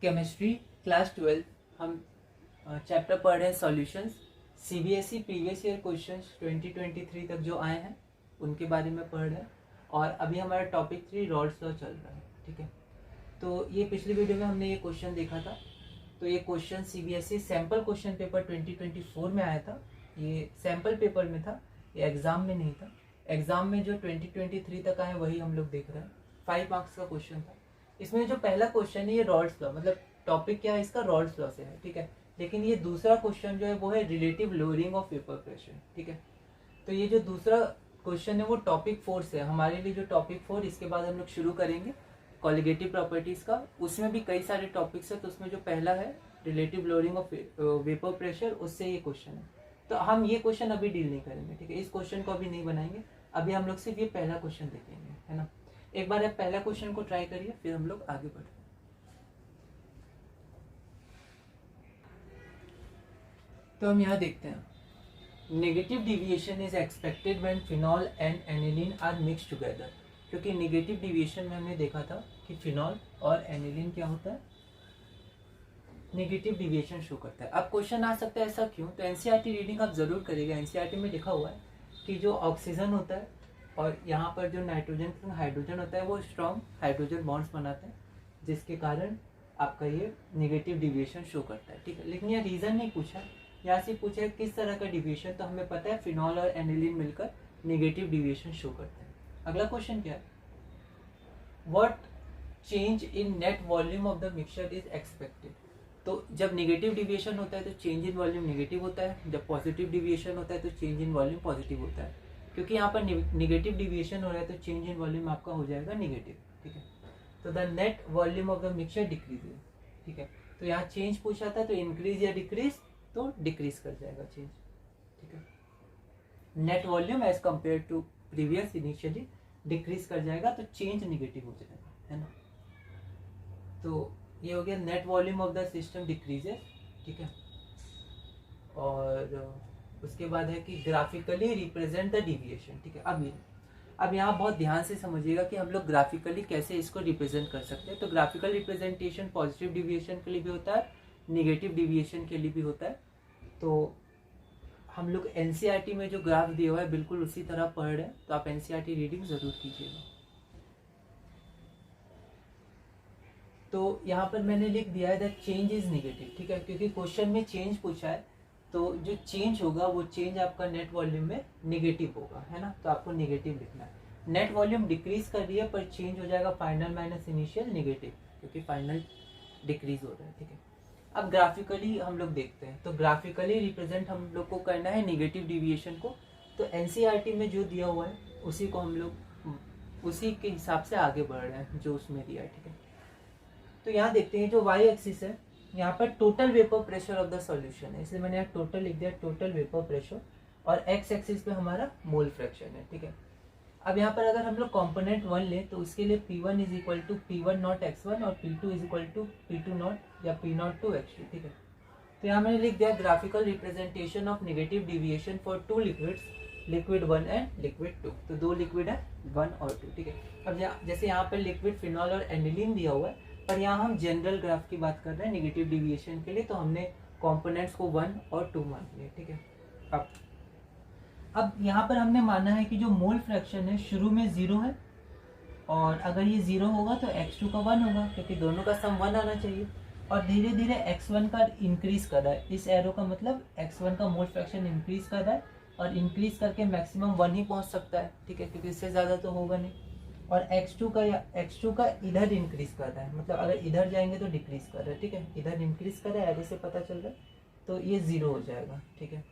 Chemistry class 12 हम chapter पढ़ रहे हैं solutions. CBSE previous year questions 2023 तक जो आए हैं उनके बारे में पढ़ रहे हैं और अभी हमारा टॉपिक 3 रॉल्स लॉ चल रहा है। ठीक है, तो ये पिछली वीडियो में हमने ये क्वेश्चन देखा था। तो ये question CBSE sample question paper 2024 में आया था। ये सैम्पल पेपर में था, ये एग्जाम में नहीं था। एग्जाम में जो 2023 तक आए वही हम लोग देख रहे हैं। 5 मार्क्स का क्वेश्चन था। इसमें जो पहला क्वेश्चन है ये रॉल्स लॉ, मतलब टॉपिक क्या है इसका, रॉल्स लॉ से है। ठीक है, लेकिन ये दूसरा क्वेश्चन जो है वो है relative lowering of vapour pressure. ठीक है, तो ये जो दूसरा क्वेश्चन है वो टॉपिक 4 से है। हमारे लिए जो टॉपिक 4 इसके बाद हम लोग शुरू करेंगे कॉलिगेटिव प्रॉपर्टीज का। उसमें भी कई सारे टॉपिक्स है, तो उसमें जो पहला है relative lowering of vapour pressure, उससे ये क्वेश्चन है। तो हम ये क्वेश्चन अभी डील नहीं करेंगे। ठीक है, इस क्वेश्चन को अभी नहीं बनाएंगे। अभी हम लोग सिर्फ ये पहला क्वेश्चन देखेंगे, है ना। एक बार आप पहला क्वेश्चन को ट्राई करिए, फिर हम लोग आगे बढ़े। तो हम यहाँ देखते हैं negative deviation is expected when phenol and aniline are mix together. क्योंकि नेगेटिव डिविएशन में हमने देखा था कि फिनॉल और एनिलीन क्या होता है, नेगेटिव डिविएशन शो करता है। अब क्वेश्चन आ सकता है ऐसा क्यों, तो एनसीईआरटी रीडिंग आप जरूर करिएगा। एनसीईआरटी में लिखा हुआ है कि जो ऑक्सीजन होता है और यहाँ पर जो नाइट्रोजन हाइड्रोजन होता है वो स्ट्रॉन्ग हाइड्रोजन बॉन्ड्स बनाते हैं, जिसके कारण आपका ये नेगेटिव डिविएशन शो करता है। ठीक है, लेकिन यह रीजन नहीं पूछा, यहाँ से पूछा है किस तरह का डिविएशन, तो हमें पता है फिनॉल और एनिलीन मिलकर नेगेटिव डिविएशन शो करते हैं। अगला क्वेश्चन क्या है, what change in net volume of the mixture is expected. तो जब नेगेटिव डिविएशन होता है तो चेंज इन वॉल्यूम नेगेटिव होता है, जब पॉजिटिव डिविएशन होता है तो चेंज इन वॉल्यूम पॉजिटिव होता है। क्योंकि यहाँ पर नेगेटिव डिविएशन हो रहा है तो चेंज इन वॉल्यूम आपका हो जाएगा नेगेटिव। ठीक है, तो the net volume of the mixture decrease. ठीक है, तो यहाँ चेंज पूछा था तो इंक्रीज या डिक्रीज, तो डिक्रीज कर जाएगा चेंज। ठीक है, net volume as compare to previous initially decrease कर जाएगा तो चेंज निगेटिव हो जाएगा, है ना। तो ये हो गया net volume of the system decreases. ठीक है, और उसके बाद है कि ग्राफिकली रिप्रेजेंट द डिविएशन। ठीक है, अब यहाँ बहुत ध्यान से समझिएगा कि हम लोग ग्राफिकली कैसे इसको रिप्रेजेंट कर सकते हैं। तो ग्राफिकल रिप्रेजेंटेशन पॉजिटिव डिविएशन के लिए भी होता है, निगेटिव डिविएशन के लिए भी होता है। तो हम लोग एनसीईआरटी में जो ग्राफ दिया हुआ है बिल्कुल उसी तरह पढ़ रहे हैं, तो आप एनसीईआरटी रीडिंग जरूर कीजिएगा। तो यहाँ पर मैंने लिख दिया है दैट चेंज इज नेगेटिव। ठीक है, क्योंकि क्वेश्चन में चेंज पूछा है, तो जो चेंज होगा वो चेंज आपका नेट वॉल्यूम में नेगेटिव होगा, है ना। तो आपको नेगेटिव लिखना है। नेट वॉल्यूम डिक्रीज कर रही है पर चेंज हो जाएगा फाइनल माइनस इनिशियल नेगेटिव, क्योंकि फाइनल डिक्रीज हो रहा है। ठीक है, अब ग्राफिकली हम लोग देखते हैं। तो ग्राफिकली रिप्रेजेंट हम लोग को करना है नेगेटिव डिविएशन को। तो एनसीईआरटी में जो दिया हुआ है उसी को हम लोग उसी के हिसाब से आगे बढ़ रहे हैं जो उसमें दिया है। ठीक है, तो यहाँ देखते हैं जो वाई एक्सिस है, यहाँ पर total vapour pressure of the solution है, इसलिए मैंने यहाँ टोटल लिख दिया, टोटल वेपर प्रेशर। और एक्स एक्सिस पे हमारा मोल फ्रैक्शन है। ठीक है, अब यहाँ पर अगर हम लोग कॉम्पोनेंट 1 लें तो उसके लिए P1 is equal to P1 not x1 और P2 is equal to P2 not या P नॉट टू x2। ठीक है, तो यहाँ मैंने लिख दिया graphical representation of negative deviation for 2 liquids, liquid 1 and liquid 2। तो 2 लिक्विड है 1 और 2। ठीक है, अब जैसे यहाँ पर लिक्विड फिनॉल और एनिलीन दिया हुआ है, पर यहाँ हम जनरल ग्राफ की बात कर रहे हैं नेगेटिव डिविएशन के लिए, तो हमने कंपोनेंट्स को 1 और 2 मान लिया। ठीक है, अब यहाँ पर हमने माना है कि जो मोल फ्रैक्शन है शुरू में 0 है, और अगर ये 0 होगा तो x2 का 1 होगा, क्योंकि दोनों का सम 1 आना चाहिए। और धीरे धीरे x1 का इंक्रीज कर रहा है, इस एरो का मतलब x1 का मोल फ्रैक्शन इंक्रीज कर रहा है, और इंक्रीज करके मैक्सिमम 1 ही पहुँच सकता है। ठीक है, क्योंकि इससे ज़्यादा तो होगा नहीं। और x2 का इधर इंक्रीज कर रहा है, मतलब अगर इधर जाएंगे तो डिक्रीज कर रहा है। ठीक है, इधर इंक्रीज कर रहा है, एरो से पता चल रहा है, तो ये 0 हो जाएगा। ठीक है,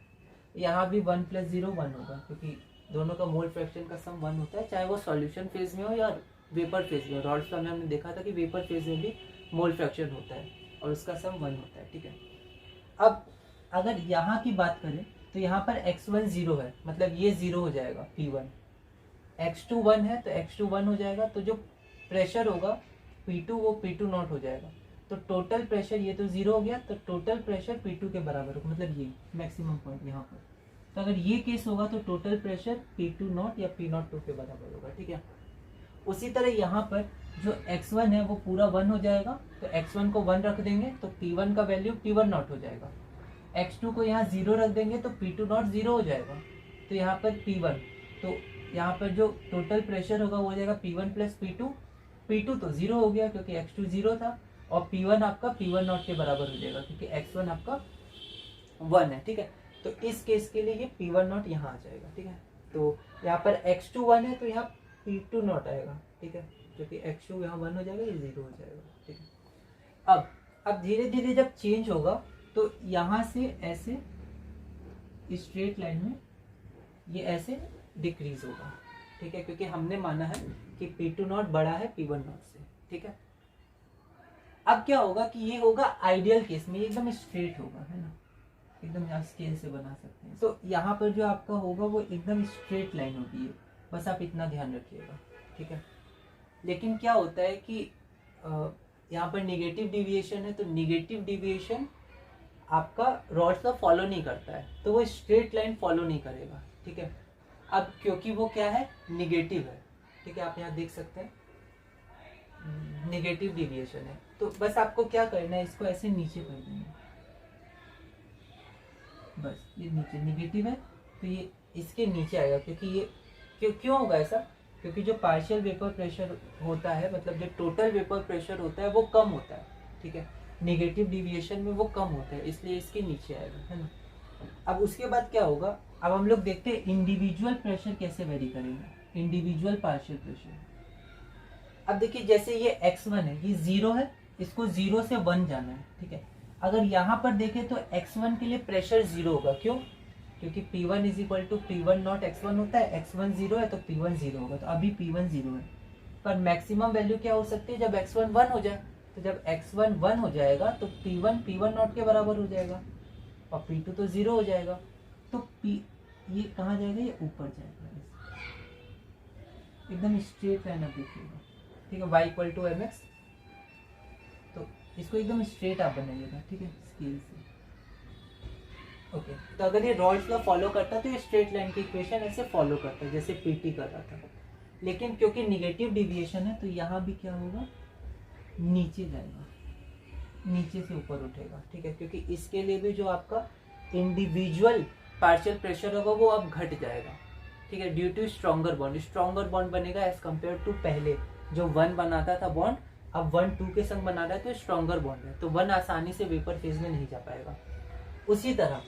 यहाँ भी 1 + 0 1 होगा, क्योंकि दोनों का मोल फ्रैक्शन का सम 1 होता है, चाहे वो सॉल्यूशन फेज में हो या वेपर फेज में। रॉल्स लॉ में हमने देखा था कि वेपर फेज में भी मोल फ्रैक्शन होता है और उसका सम 1 होता है। ठीक है, अब अगर यहाँ की बात करें तो यहाँ पर x1 0 है, मतलब ये 0 हो जाएगा P1, x2 1 है तो x2 1 हो जाएगा। तो जो प्रेशर होगा P2 वो P2 नॉट हो जाएगा। तो टोटल प्रेशर ये तो 0 हो गया, तो टोटल प्रेशर P2 के बराबर होगा, मतलब ये मैक्सिमम पॉइंट यहाँ पर। तो अगर ये केस होगा तो टोटल प्रेशर P2 नॉट या P नॉट 2 के बराबर होगा। ठीक है, उसी तरह यहाँ पर जो x1 है वो पूरा 1 हो जाएगा, तो x1 को 1 रख देंगे तो p1 का वैल्यू p1 नॉट हो जाएगा। x2 को यहाँ 0 रख देंगे तो p2 नॉट 0 हो जाएगा, तो यहाँ पर p1, तो यहाँ पर जो टोटल प्रेशर होगा वो हो जाएगा p1 प्लस p2। p2 तो 0 हो गया क्योंकि x2 0 था, और p1 आपका p1 नॉट के बराबर हो जाएगा क्योंकि x1 आपका 1 है। ठीक है, तो इस केस के लिए ये p1 नॉट यहाँ आ जाएगा। ठीक है, तो यहाँ पर x2 1 है तो यहाँ p2 नॉट आएगा। ठीक है, क्योंकि x2 यहाँ 1 हो जाएगा, ये 0 हो जाएगा। ठीक है, अब धीरे धीरे जब चेंज होगा तो यहाँ से ऐसे स्ट्रेट लाइन में ये ऐसे डिक्रीज होगा। ठीक है, क्योंकि हमने माना है कि p2 नॉट बड़ा है p1 नॉट से। ठीक है, अब क्या होगा कि ये होगा आइडियल केस में, एकदम स्ट्रेट होगा, है ना, एकदम यहाँ स्केल से बना सकते हैं। तो यहाँ पर जो आपका होगा वो एकदम स्ट्रेट लाइन होगी है, बस आप इतना ध्यान रखिएगा। ठीक है, लेकिन क्या होता है कि यहाँ पर निगेटिव डिविएशन है, तो निगेटिव डिविएशन आपका रॉड्स का फॉलो नहीं करता है, तो वो स्ट्रेट लाइन फॉलो नहीं करेगा। ठीक है, अब क्योंकि वो क्या है, निगेटिव है। ठीक है, आप यहाँ देख सकते हैं निगेटिव डिविएशन है, तो बस आपको क्या करना है, इसको ऐसे नीचे कर देना, बस ये नीचे निगेटिव है तो ये इसके नीचे आएगा, क्योंकि ये क्यों होगा ऐसा, क्योंकि जो पार्शियल वेपर प्रेशर होता है, मतलब जो टोटल वेपर प्रेशर होता है वो कम होता है। ठीक है, निगेटिव डिविएशन में वो कम होता है, इसलिए इसके नीचे आएगा, है ना। अब उसके बाद क्या होगा, अब हम लोग देखते हैं इंडिविजुअल प्रेशर कैसे वेरी करेंगे, इंडिविजुअल पार्शियल प्रेशर। अब देखिए जैसे ये x1 है, ये 0 है, इसको 0 से 1 जाना है। ठीक है, अगर यहाँ पर देखें तो x1 के लिए प्रेशर 0 होगा, क्यों, क्योंकि P1 is equal to P1 not x1 होता है, x1 0 है तो P1 0 होगा, तो अभी P1 0 है। पर मैक्सिमम वैल्यू क्या हो सकती है, जब x1 1 हो जाए, तो जब x1 1 हो जाएगा तो P1 नॉट के बराबर हो जाएगा और P2 तो 0 हो जाएगा, तो ये कहाँ जाएगा, ये ऊपर जाएगा, एकदम स्ट्रेट लाइन आप देखिएगा। ठीक है, y इक्वल टू mx, तो इसको एकदम स्ट्रेट आप बनाइएगा। ठीक है, स्केल से। ओके, तो अगर ये रॉड्स का फॉलो करता है तो ये स्ट्रेट लाइन की इक्वेशन ऐसे फॉलो करता है जैसे PT कर रहा था, लेकिन क्योंकि निगेटिव डिविएशन है तो यहाँ भी क्या होगा, नीचे जाएगा, नीचे से ऊपर उठेगा। ठीक है, क्योंकि इसके लिए भी जो आपका इंडिविजुअल पार्शियल प्रेशर होगा वो अब घट जाएगा। ठीक है, ड्यू टू स्ट्रॉन्गर बॉन्ड बनेगा एज कम्पेयर टू पहले जो 1 बनाता था बॉन्ड, अब 1 2 के संग बना रहा है तो स्ट्रॉन्गर बॉन्ड है, तो 1 आसानी से वेपर फेज में नहीं जा पाएगा। उसी तरह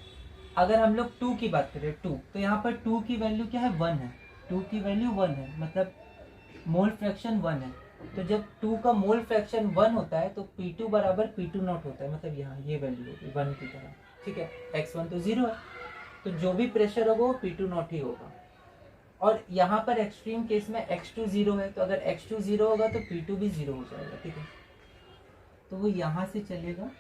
अगर हम लोग 2 की बात करें, 2, तो यहाँ पर 2 की वैल्यू क्या है, 1 है, 2 की वैल्यू 1 है, मतलब मोल फ्रैक्शन 1 है, तो जब 2 का मोल फ्रैक्शन 1 होता है तो P2 बराबर P2 नॉट होता है, मतलब यहाँ ये वैल्यू होगी 1 की तरह। ठीक है, x1 तो 0 है, तो जो भी प्रेशर होगा वो P2 नॉट ही होगा। और यहाँ पर एक्सट्रीम केस में x2 0 है, तो अगर x2 0 होगा तो P2 भी 0 हो जाएगा। ठीक है, तो वो यहाँ से चलेगा,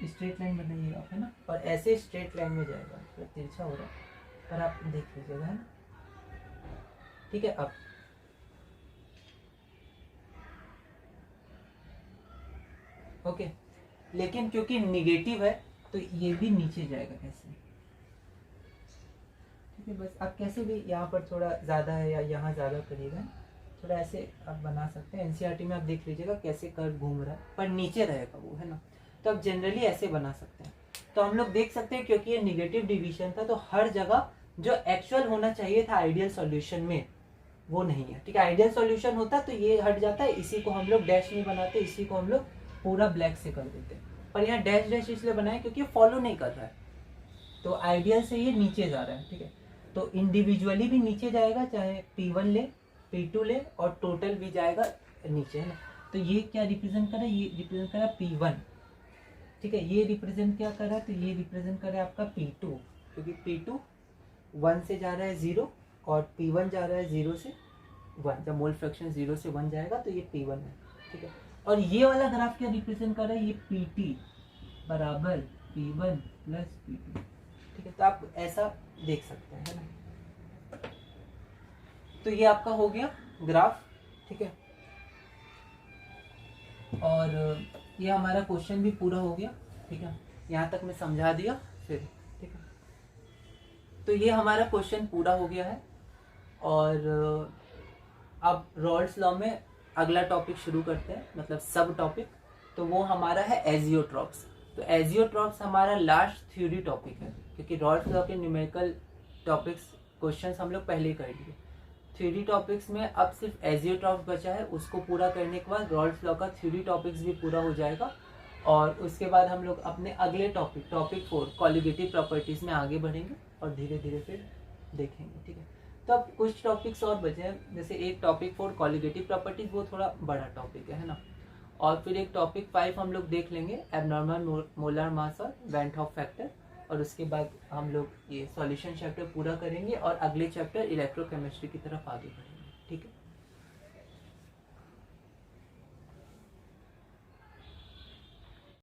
स्ट्रेट लाइन बनाइएगा आप, है ना, और ऐसे स्ट्रेट लाइन में जाएगा, तो तिरछा हो रहा है पर आप देख लीजिएगा, है ना। ठीक है, अब ओके, लेकिन क्योंकि निगेटिव है तो ये भी नीचे जाएगा ऐसे। ठीक है, बस आप कैसे भी यहाँ पर थोड़ा ज़्यादा है या यहाँ ज़्यादा करीब है, थोड़ा ऐसे आप बना सकते हैं। एनसीईआरटी में आप देख लीजिएगा कैसे कर्व घूम रहा है, पर नीचे रहेगा वो, है ना, तो आप जनरली ऐसे बना सकते हैं। तो हम लोग देख सकते हैं क्योंकि ये निगेटिव डिवीजन था तो हर जगह जो एक्चुअल होना चाहिए था आइडियल सॉल्यूशन में वो नहीं है। ठीक है, आइडियल सॉल्यूशन होता तो ये हट जाता है, इसी को हम लोग डैश नहीं बनाते, इसी को हम लोग पूरा ब्लैक से कर देते, पर यहाँ डैश डैश इसलिए बनाए क्योंकि ये फॉलो नहीं कर रहा है, तो आइडियल से ये नीचे जा रहा है। ठीक है, तो इंडिविजुअली भी नीचे जाएगा, चाहे P1 ले P2 ले और टोटल भी जाएगा नीचे, है ना। तो ये क्या रिप्रेजेंट कर रहा है, ये रिप्रेजेंट कर रहा है P1। ठीक है, ये रिप्रेजेंट क्या कर रहा है, तो ये रिप्रेजेंट कर रहा है आपका P2, क्योंकि P2 1 से जा रहा है 0 और P1 जा रहा है 0 से 1, जब मोल फ्रैक्शन 0 से 1 जाएगा तो ये P1 है। ठीक है, और ये वाला ग्राफ क्या रिप्रेजेंट कर रहा है, ये PT बराबर P1 प्लस P2। ठीक है, तो आप ऐसा देख सकते हैं, है ना। तो ये आपका हो गया ग्राफ। ठीक है, और ये हमारा क्वेश्चन भी पूरा हो गया। ठीक है, यहाँ तक मैं समझा दिया फिर। ठीक है, तो ये हमारा क्वेश्चन पूरा हो गया है, और अब रॉल्स लॉ में अगला टॉपिक शुरू करते हैं, मतलब सब टॉपिक। तो वो हमारा है एजियोट्रॉप्स। तो एजियोट्रॉप्स हमारा लास्ट थ्योरी टॉपिक है, क्योंकि रॉल्स लॉ के न्यूमेरिकल टॉपिक्स क्वेश्चंस हम लोग पहले ही कर लिए। थ्योरी टॉपिक्स में अब सिर्फ एजियोट्रॉप्स बचा है, उसको पूरा करने के बाद रॉल्स लॉ का थ्योरी टॉपिक्स भी पूरा हो जाएगा। और उसके बाद हम लोग अपने अगले टॉपिक 4 कॉलिगेटिव प्रॉपर्टीज में आगे बढ़ेंगे और धीरे धीरे फिर देखेंगे, ठीक है। तो अब कुछ टॉपिक्स और बचे हैं, जैसे एक टॉपिक 4 कॉलिगेटिव प्रॉपर्टीज, वो थोड़ा बड़ा टॉपिक है ना। और फिर एक टॉपिक 5 हम लोग देख लेंगे, एबनॉर्मल मोलर मास और वेंट हॉफ फैक्टर। और उसके बाद हम लोग ये सॉल्यूशन चैप्टर पूरा करेंगे और अगले चैप्टर इलेक्ट्रोकेमिस्ट्री की तरफ आगे बढ़ेंगे।